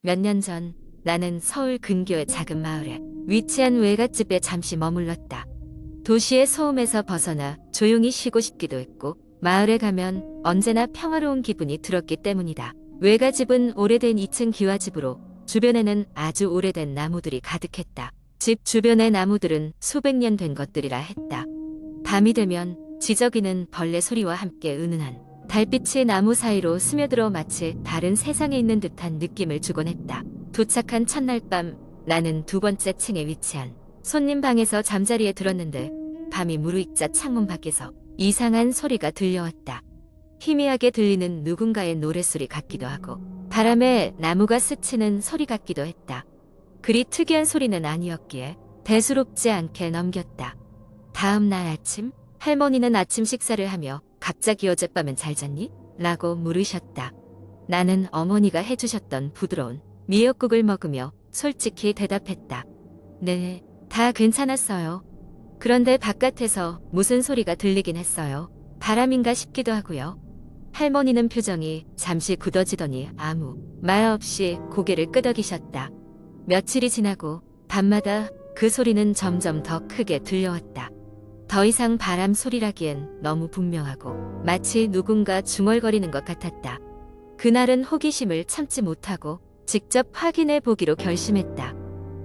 몇 년 전 나는 서울 근교의 작은 마을에 위치한 외갓집에 잠시 머물렀다. 도시의 소음에서 벗어나 조용히 쉬고 싶기도 했고 마을에 가면 언제나 평화로운 기분이 들었기 때문이다. 외갓집은 오래된 2층 기와집으로 주변에는 아주 오래된 나무들이 가득했다. 집 주변의 나무들은 수백 년 된 것들이라 했다. 밤이 되면 지저귀는 벌레 소리와 함께 은은한 달빛이 나무 사이로 스며들어 마치 다른 세상에 있는 듯한 느낌을 주곤 했다. 도착한 첫날 밤 나는 두 번째 층에 위치한 손님 방에서 잠자리에 들었는데 밤이 무르익자 창문 밖에서 이상한 소리가 들려왔다. 희미하게 들리는 누군가의 노랫소리 같기도 하고 바람에 나무가 스치는 소리 같기도 했다. 그리 특이한 소리는 아니었기에 대수롭지 않게 넘겼다. 다음 날 아침 할머니는 아침 식사를 하며 갑자기 어젯밤엔 잘 잤니? 라고 물으셨다. 나는 어머니가 해주셨던 부드러운 미역국을 먹으며 솔직히 대답했다. 네, 다 괜찮았어요. 그런데 바깥에서 무슨 소리가 들리긴 했어요. 바람인가 싶기도 하고요. 할머니는 표정이 잠시 굳어지더니 아무 말 없이 고개를 끄덕이셨다. 며칠이 지나고 밤마다 그 소리는 점점 더 크게 들려왔다. 더 이상 바람 소리라기엔 너무 분명하고 마치 누군가 중얼거리는 것 같았다. 그날은 호기심을 참지 못하고 직접 확인해 보기로 결심했다.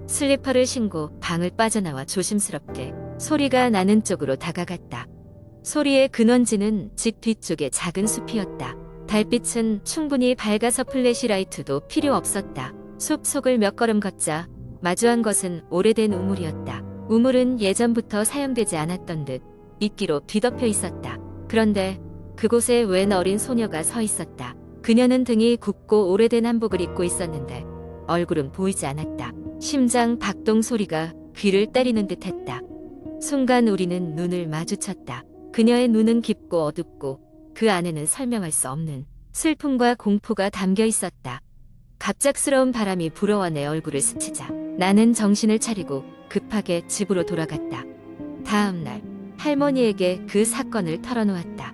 슬리퍼를 신고 방을 빠져나와 조심스럽게 소리가 나는 쪽으로 다가갔다. 소리의 근원지는 집 뒤쪽의 작은 숲이었다. 달빛은 충분히 밝아서 플래시라이트도 필요 없었다. 숲 속을 몇 걸음 걷자 마주한 것은 오래된 우물이었다. 우물은 예전부터 사용되지 않았던 듯 이끼로 뒤덮여 있었다. 그런데 그곳에 웬 어린 소녀가 서 있었다. 그녀는 등이 굽고 오래된 한복을 입고 있었는데 얼굴은 보이지 않았다. 심장 박동 소리가 귀를 때리는 듯 했다. 순간 우리는 눈을 마주쳤다. 그녀의 눈은 깊고 어둡고 그 안에는 설명할 수 없는 슬픔과 공포가 담겨 있었다. 갑작스러운 바람이 불어와 내 얼굴을 스치자 나는 정신을 차리고 급하게 집으로 돌아갔다. 다음 날 할머니에게 그 사건을 털어놓았다.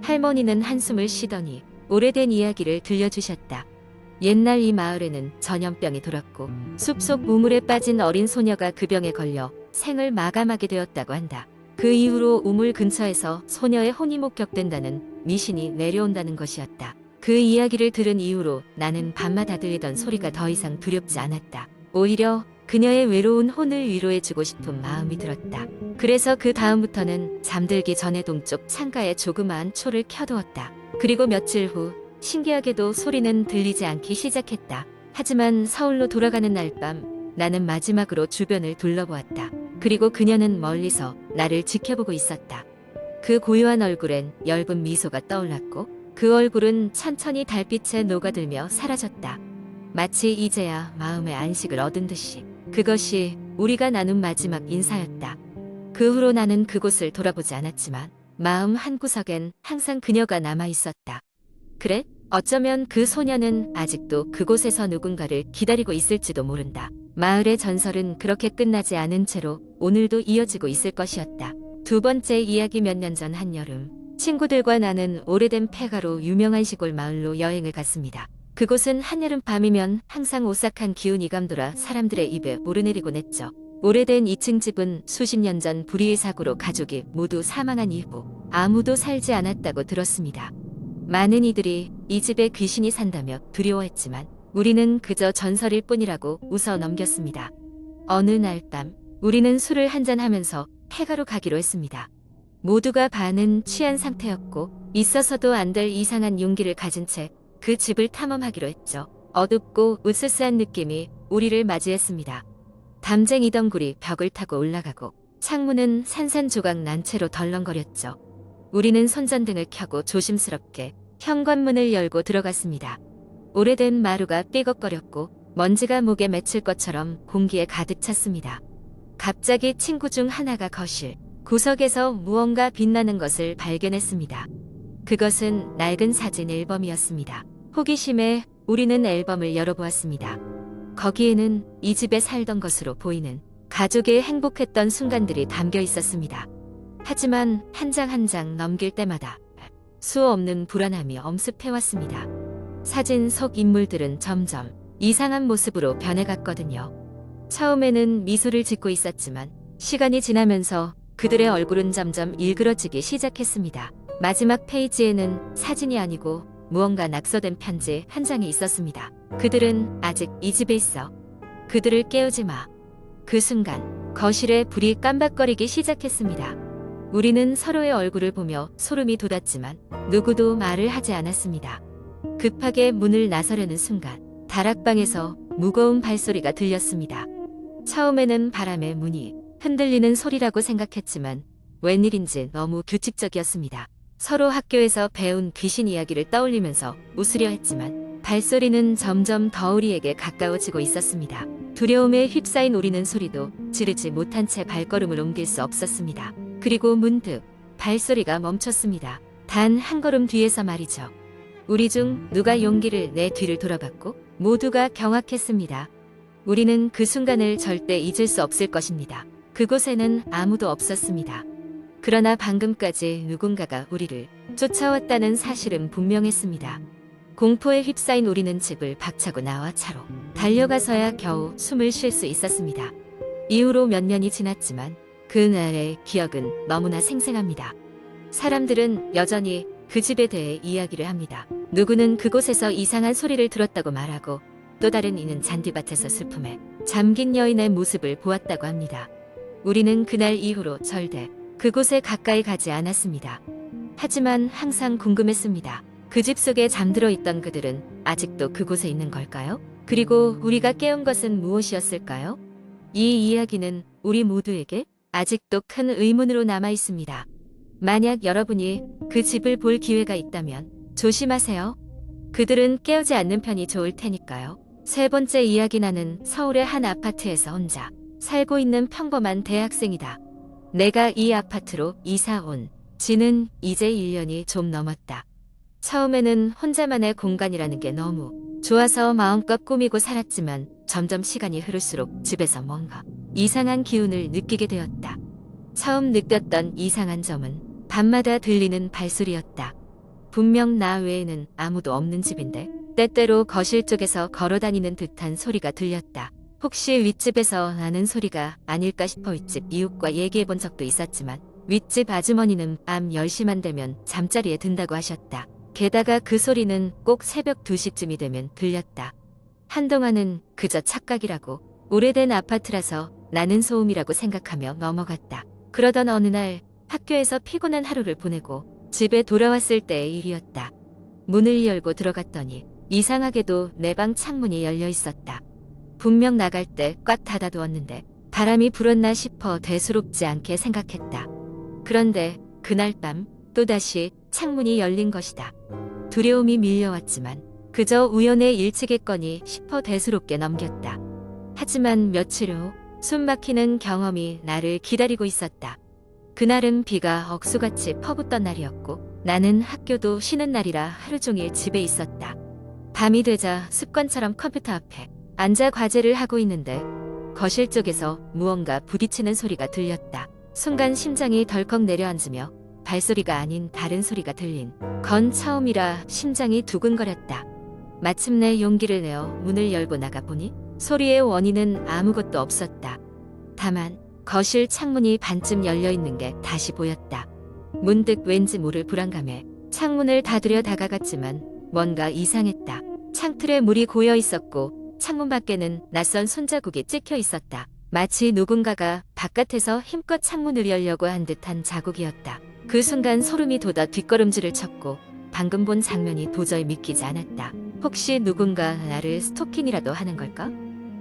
할머니는 한숨을 쉬더니 오래된 이야기를 들려주셨다. 옛날 이 마을에는 전염병이 돌았고 숲속 우물에 빠진 어린 소녀가 그 병에 걸려 생을 마감하게 되었다고 한다. 그 이후로 우물 근처에서 소녀의 혼이 목격된다는 미신이 내려온다는 것이었다. 그 이야기를 들은 이후로 나는 밤마다 들리던 소리가 더 이상 두렵지 않았다. 오히려 그녀의 외로운 혼을 위로해주고 싶은 마음이 들었다. 그래서 그 다음부터는 잠들기 전에 동쪽 창가에 조그마한 초를 켜두었다. 그리고 며칠 후 신기하게도 소리는 들리지 않기 시작했다. 하지만 서울로 돌아가는 날 밤 나는 마지막으로 주변을 둘러보았다. 그리고 그녀는 멀리서 나를 지켜보고 있었다. 그 고요한 얼굴엔 엷은 미소가 떠올랐고 그 얼굴은 천천히 달빛에 녹아들며 사라졌다. 마치 이제야 마음의 안식을 얻은 듯이. 그것이 우리가 나눈 마지막 인사였다. 그 후로 나는 그곳을 돌아보지 않았지만 마음 한구석엔 항상 그녀가 남아 있었다. 그래? 어쩌면 그 소녀는 아직도 그곳에서 누군가를 기다리고 있을지도 모른다. 마을의 전설은 그렇게 끝나지 않은 채로 오늘도 이어지고 있을 것이었다. 두 번째 이야기. 몇 년 전 한여름 친구들과 나는 오래된 폐가로 유명한 시골 마을로 여행을 갔습니다. 그곳은 한여름 밤이면 항상 오싹한 기운이 감돌아 사람들의 입에 오르내리곤 했죠. 오래된 2층 집은 수십 년 전 불의의 사고로 가족이 모두 사망한 이후 아무도 살지 않았다고 들었습니다. 많은 이들이 이 집에 귀신이 산다며 두려워했지만 우리는 그저 전설일 뿐이라고 웃어 넘겼습니다. 어느 날 밤 우리는 술을 한잔하면서 폐가로 가기로 했습니다. 모두가 반은 취한 상태였고 있어서도 안 될 이상한 용기를 가진 채 그 집을 탐험하기로 했죠. 어둡고 으스스한 느낌이 우리를 맞이했습니다. 담쟁이 덩굴이 벽을 타고 올라가고 창문은 산산조각 난 채로 덜렁거렸죠. 우리는 손전등을 켜고 조심스럽게 현관문을 열고 들어갔습니다. 오래된 마루가 삐걱거렸고 먼지가 목에 맺힐 것처럼 공기에 가득 찼습니다. 갑자기 친구 중 하나가 거실 구석에서 무언가 빛나는 것을 발견했습니다. 그것은 낡은 사진 앨범이었습니다. 호기심에 우리는 앨범을 열어보았습니다. 거기에는 이 집에 살던 것으로 보이는 가족의 행복했던 순간들이 담겨 있었습니다. 하지만 한 장 한 장 넘길 때마다 수없는 불안함이 엄습해왔습니다. 사진 속 인물들은 점점 이상한 모습으로 변해갔거든요. 처음에는 미소를 짓고 있었지만 시간이 지나면서 그들의 얼굴은 점점 일그러지기 시작했습니다. 마지막 페이지에는 사진이 아니고 무언가 낙서된 편지 한 장이 있었습니다. 그들은 아직 이 집에 있어. 그들을 깨우지 마. 그 순간 거실에 불이 깜박거리기 시작했습니다. 우리는 서로의 얼굴을 보며 소름이 돋았지만 누구도 말을 하지 않았습니다. 급하게 문을 나서려는 순간 다락방에서 무거운 발소리가 들렸습니다. 처음에는 바람에 문이 흔들리는 소리라고 생각했지만 웬일인지 너무 규칙적이었습니다. 서로 학교에서 배운 귀신 이야기를 떠올리면서 웃으려 했지만 발소리는 점점 더 우리에게 가까워지고 있었습니다. 두려움에 휩싸인 우리는 소리도 지르지 못한 채 발걸음을 옮길 수 없었습니다. 그리고 문득 발소리가 멈췄습니다. 단 한 걸음 뒤에서 말이죠. 우리 중 누가 용기를 내 뒤를 돌아봤고 모두가 경악했습니다. 우리는 그 순간을 절대 잊을 수 없을 것입니다. 그곳에는 아무도 없었습니다. 그러나 방금까지 누군가가 우리를 쫓아왔다는 사실은 분명했습니다. 공포에 휩싸인 우리는 집을 박차고 나와 차로 달려가서야 겨우 숨을 쉴 수 있었습니다. 이후로 몇 년이 지났지만 그날의 기억은 너무나 생생합니다. 사람들은 여전히 그 집에 대해 이야기를 합니다. 누구는 그곳에서 이상한 소리를 들었다고 말하고 또 다른 이는 잔디밭에서 슬픔에 잠긴 여인의 모습을 보았다고 합니다. 우리는 그날 이후로 절대 그곳에 가까이 가지 않았습니다. 하지만 항상 궁금했습니다. 그 집 속에 잠들어 있던 그들은 아직도 그곳에 있는 걸까요? 그리고 우리가 깨운 것은 무엇이었을까요? 이 이야기는 우리 모두에게 아직도 큰 의문으로 남아 있습니다. 만약 여러분이 그 집을 볼 기회가 있다면 조심하세요. 그들은 깨우지 않는 편이 좋을 테니까요. 세 번째 이야기. 나는 서울의 한 아파트에서 혼자 살고 있는 평범한 대학생이다. 내가 이 아파트로 이사 온 지는 이제 1년이 좀 넘었다. 처음에는 혼자만의 공간이라는 게 너무 좋아서 마음껏 꾸미고 살았지만 점점 시간이 흐를수록 집에서 뭔가 이상한 기운을 느끼게 되었다. 처음 느꼈던 이상한 점은 밤마다 들리는 발소리였다. 분명 나 외에는 아무도 없는 집인데 때때로 거실 쪽에서 걸어다니는 듯한 소리가 들렸다. 혹시 윗집에서 나는 소리가 아닐까 싶어 윗집 이웃과 얘기해 본 적도 있었지만 윗집 아주머니는 밤 10시만 되면 잠자리에 든다고 하셨다. 게다가 그 소리는 꼭 새벽 2시쯤이 되면 들렸다. 한동안은 그저 착각이라고 오래된 아파트라서 나는 소음이라고 생각하며 넘어갔다. 그러던 어느 날 학교에서 피곤한 하루를 보내고 집에 돌아왔을 때의 일이었다. 문을 열고 들어갔더니 이상하게도 내 방 창문이 열려 있었다. 분명 나갈 때 꽉 닫아두었는데 바람이 불었나 싶어 대수롭지 않게 생각했다. 그런데 그날 밤 또다시 창문이 열린 것이다. 두려움이 밀려왔지만 그저 우연의 일치겠거니 싶어 대수롭게 넘겼다. 하지만 며칠 후 숨막히는 경험이 나를 기다리고 있었다. 그날은 비가 억수같이 퍼붓던 날이었고 나는 학교도 쉬는 날이라 하루 종일 집에 있었다. 밤이 되자 습관처럼 컴퓨터 앞에 앉아 과제를 하고 있는데 거실 쪽에서 무언가 부딪히는 소리가 들렸다. 순간 심장이 덜컥 내려앉으며 발소리가 아닌 다른 소리가 들린 건 처음이라 심장이 두근거렸다. 마침내 용기를 내어 문을 열고 나가보니 소리의 원인은 아무것도 없었다. 다만 거실 창문이 반쯤 열려있는 게 다시 보였다. 문득 왠지 모를 불안감에 창문을 닫으려 다가갔지만 뭔가 이상했다. 창틀에 물이 고여 있었고 창문 밖에는 낯선 손자국이 찍혀 있었다. 마치 누군가가 바깥에서 힘껏 창문을 열려고 한 듯한 자국이었다. 그 순간 소름이 돋아 뒷걸음질을 쳤고 방금 본 장면이 도저히 믿기지 않았다. 혹시 누군가 나를 스토킹이라도 하는 걸까?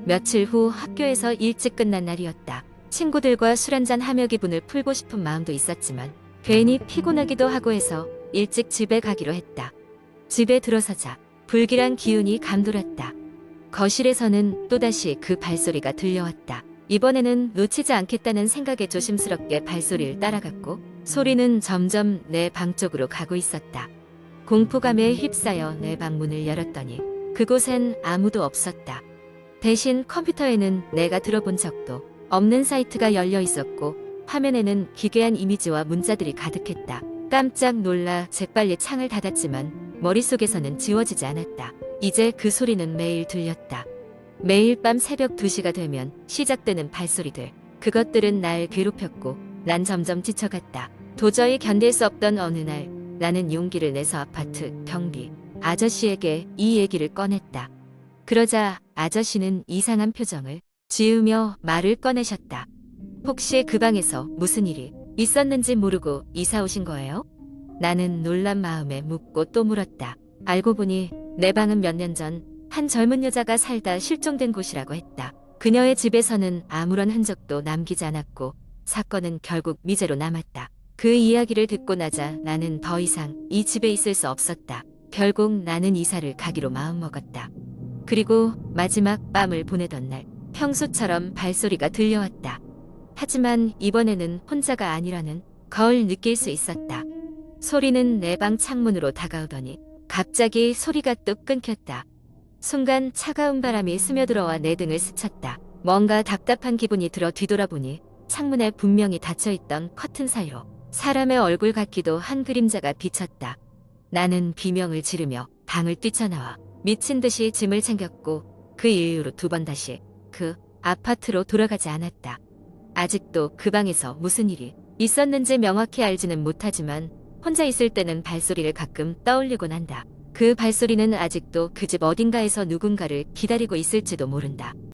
며칠 후 학교에서 일찍 끝난 날이었다. 친구들과 술 한잔 하며 기분을 풀고 싶은 마음도 있었지만 괜히 피곤하기도 하고 해서 일찍 집에 가기로 했다. 집에 들어서자 불길한 기운이 감돌았다. 거실에서는 또다시 그 발소리가 들려왔다. 이번에는 놓치지 않겠다는 생각에 조심스럽게 발소리를 따라갔고 소리는 점점 내 방 쪽으로 가고 있었다. 공포감에 휩싸여 내 방 문을 열었더니 그곳엔 아무도 없었다. 대신 컴퓨터에는 내가 들어본 적도 없는 사이트가 열려 있었고 화면에는 기괴한 이미지와 문자들이 가득했다. 깜짝 놀라 재빨리 창을 닫았지만 머릿속에서는 지워지지 않았다. 이제 그 소리는 매일 들렸다. 매일 밤 새벽 2시가 되면 시작되는 발소리들. 그것들은 날 괴롭혔고 난 점점 지쳐갔다. 도저히 견딜 수 없던 어느 날 나는 용기를 내서 아파트 경비 아저씨에게 이 얘기를 꺼냈다. 그러자 아저씨는 이상한 표정을 지으며 말을 꺼내셨다. 혹시 그 방에서 무슨 일이 있었는지 모르고 이사 오신 거예요? 나는 놀란 마음에 묻고 또 물었다. 알고 보니 내 방은 몇 년 전 한 젊은 여자가 살다 실종된 곳이라고 했다. 그녀의 집에서는 아무런 흔적도 남기지 않았고 사건은 결국 미제로 남았다. 그 이야기를 듣고 나자 나는 더 이상 이 집에 있을 수 없었다. 결국 나는 이사를 가기로 마음먹었다. 그리고 마지막 밤을 보내던 날 평소처럼 발소리가 들려왔다. 하지만 이번에는 혼자가 아니라는 걸 느낄 수 있었다. 소리는 내 방 창문으로 다가오더니 갑자기 소리가 뚝 끊겼다. 순간 차가운 바람이 스며들어와 내 등을 스쳤다. 뭔가 답답한 기분이 들어 뒤돌아보니 창문에 분명히 닫혀있던 커튼 사이로 사람의 얼굴 같기도 한 그림자가 비쳤다. 나는 비명을 지르며 방을 뛰쳐나와 미친 듯이 짐을 챙겼고 그 이후로 2번 다시 그 아파트로 돌아가지 않았다. 아직도 그 방에서 무슨 일이 있었는지 명확히 알지는 못하지만 혼자 있을 때는 발소리를 가끔 떠올리곤 한다. 그 발소리는 아직도 그 집 어딘가에서 누군가를 기다리고 있을지도 모른다.